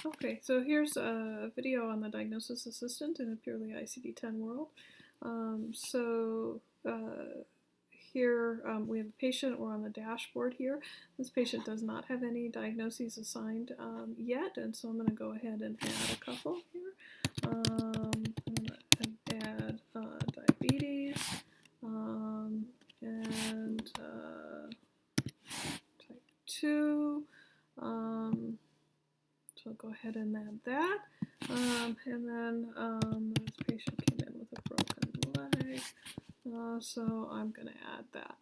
Okay, so here's a video on the diagnosis assistant in a purely ICD-10 world. Here we have a patient. We're on the dashboard here. This patient does not have any diagnoses assigned yet, and so I'm going to go ahead and add a couple here. I'm going to add diabetes and type 2. So I'll go ahead and add that. And then this patient came in with a broken leg, so I'm going to add that.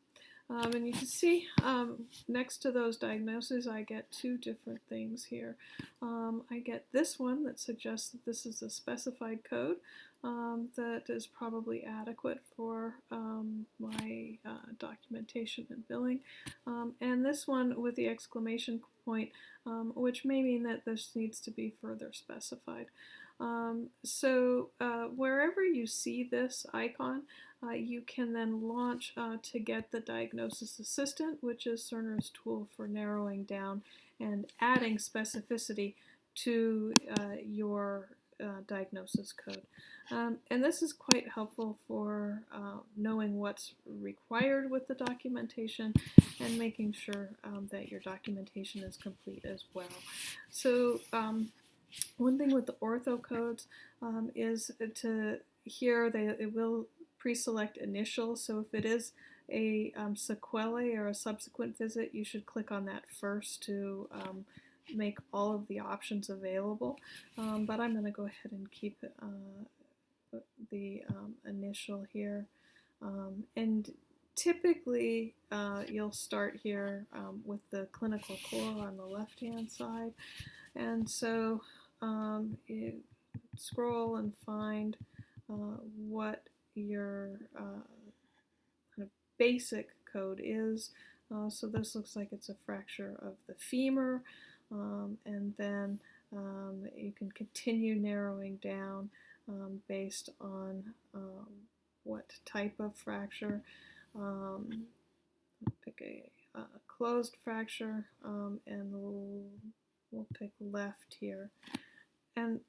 And you can see next to those diagnoses, I get two different things here. I get this one that suggests that this is a specified code that is probably adequate for my documentation and billing. And this one with the exclamation point, which may mean that this needs to be further specified. Wherever you see this icon, you can then launch to get the Diagnosis Assistant, which is Cerner's tool for narrowing down and adding specificity to your diagnosis code. And this is quite helpful for knowing what's required with the documentation and making sure that your documentation is complete as well. So one thing with the ortho codes is to here it will pre-select initial. So if it is a sequelae or a subsequent visit, you should click on that first to make all of the options available. But I'm going to go ahead and keep the initial here. And typically you'll start here with the clinical core on the left-hand side. And so you scroll and find what your kind of basic code is. So this looks like it's a fracture of the femur, and then you can continue narrowing down based on what type of fracture. Pick a closed fracture, and we'll pick left here. And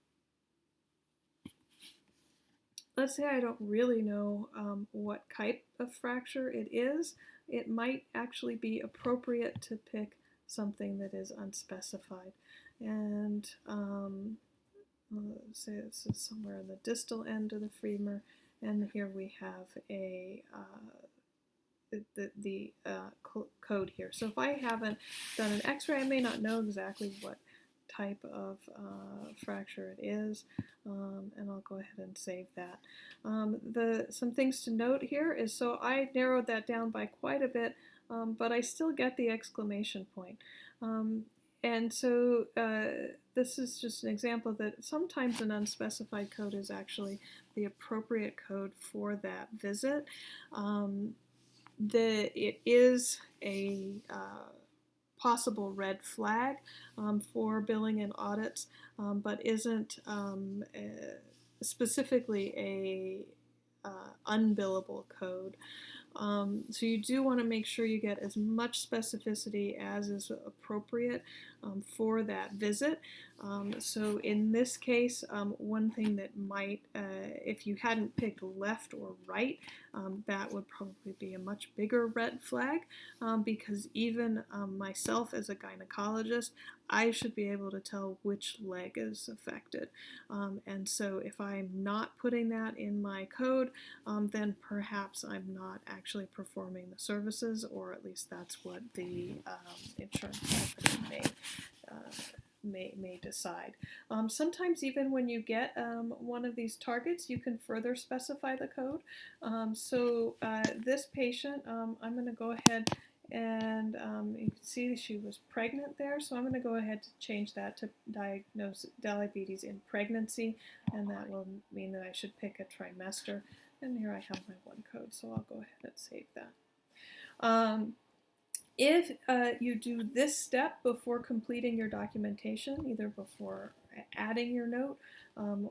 let's say I don't really know what type of fracture it is. It might actually be appropriate to pick something that is unspecified. And let's say this is somewhere in the distal end of the femur, and here we have a the code here. So if I haven't done an x-ray, I may not know exactly what type of fracture it is, and I'll go ahead and save that. Some things to note here is, so I narrowed that down by quite a bit, but I still get the exclamation point. And so this is just an example that sometimes an unspecified code is actually the appropriate code for that visit. It is a possible red flag for billing and audits, but isn't specifically a unbillable code. So you do want to make sure you get as much specificity as is appropriate for that visit. So in this case, one thing that might, if you hadn't picked left or right, that would probably be a much bigger red flag, because even myself as a gynecologist, I should be able to tell which leg is affected. And so if I'm not putting that in my code, then perhaps I'm not actually performing the services, or at least that's what the insurance company may decide. Sometimes even when you get one of these targets, you can further specify the code. This patient, I'm going to go ahead and you can see she was pregnant there, so I'm going to go ahead to change that to diagnose diabetes in pregnancy, and that will mean that I should pick a trimester. And here I have my one code, so I'll go ahead and save that. If you do this step before completing your documentation, either before adding your note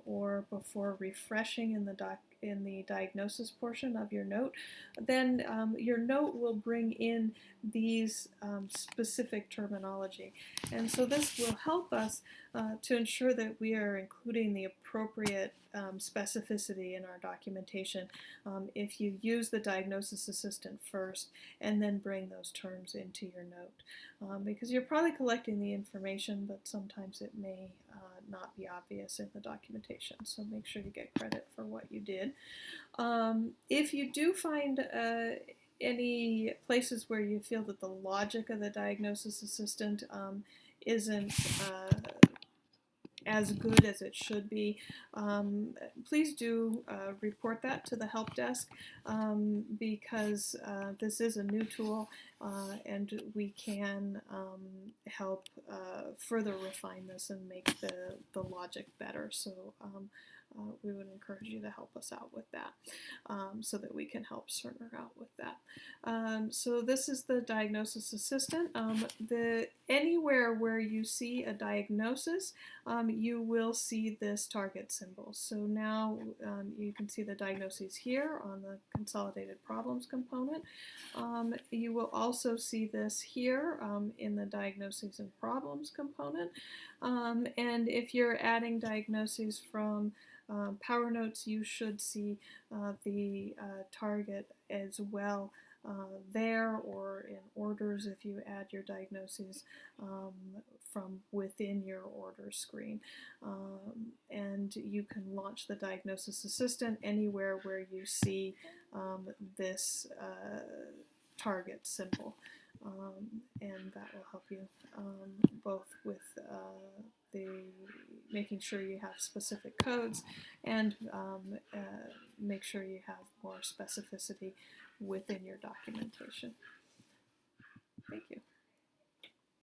or before refreshing in the diagnosis portion of your note, then your note will bring in these specific terminology. And so this will help us to ensure that we are including the appropriate specificity in our documentation if you use the diagnosis assistant first and then bring those terms into your note. Because you're probably collecting the information, but sometimes it may not be obvious in the documentation. So make sure you get credit for what you did. If you do find any places where you feel that the logic of the diagnosis assistant isn't as good as it should be, please do report that to the help desk because this is a new tool and we can help further refine this and make the logic better. So we would encourage you to help us out with that so that we can help Cerner out with that. So this is the diagnosis assistant. Anywhere where you see a diagnosis, you will see this target symbol. So now you can see the diagnoses here on the consolidated problems component. You will also see this here in the diagnoses and problems component. And if you're adding diagnoses from Power Notes, you should see the target as well there, or in orders if you add your diagnoses from within your order screen. And you can launch the diagnosis assistant anywhere where you see this target symbol. And that will help you both with the making sure you have specific codes and make sure you have more specificity within your documentation. Thank you.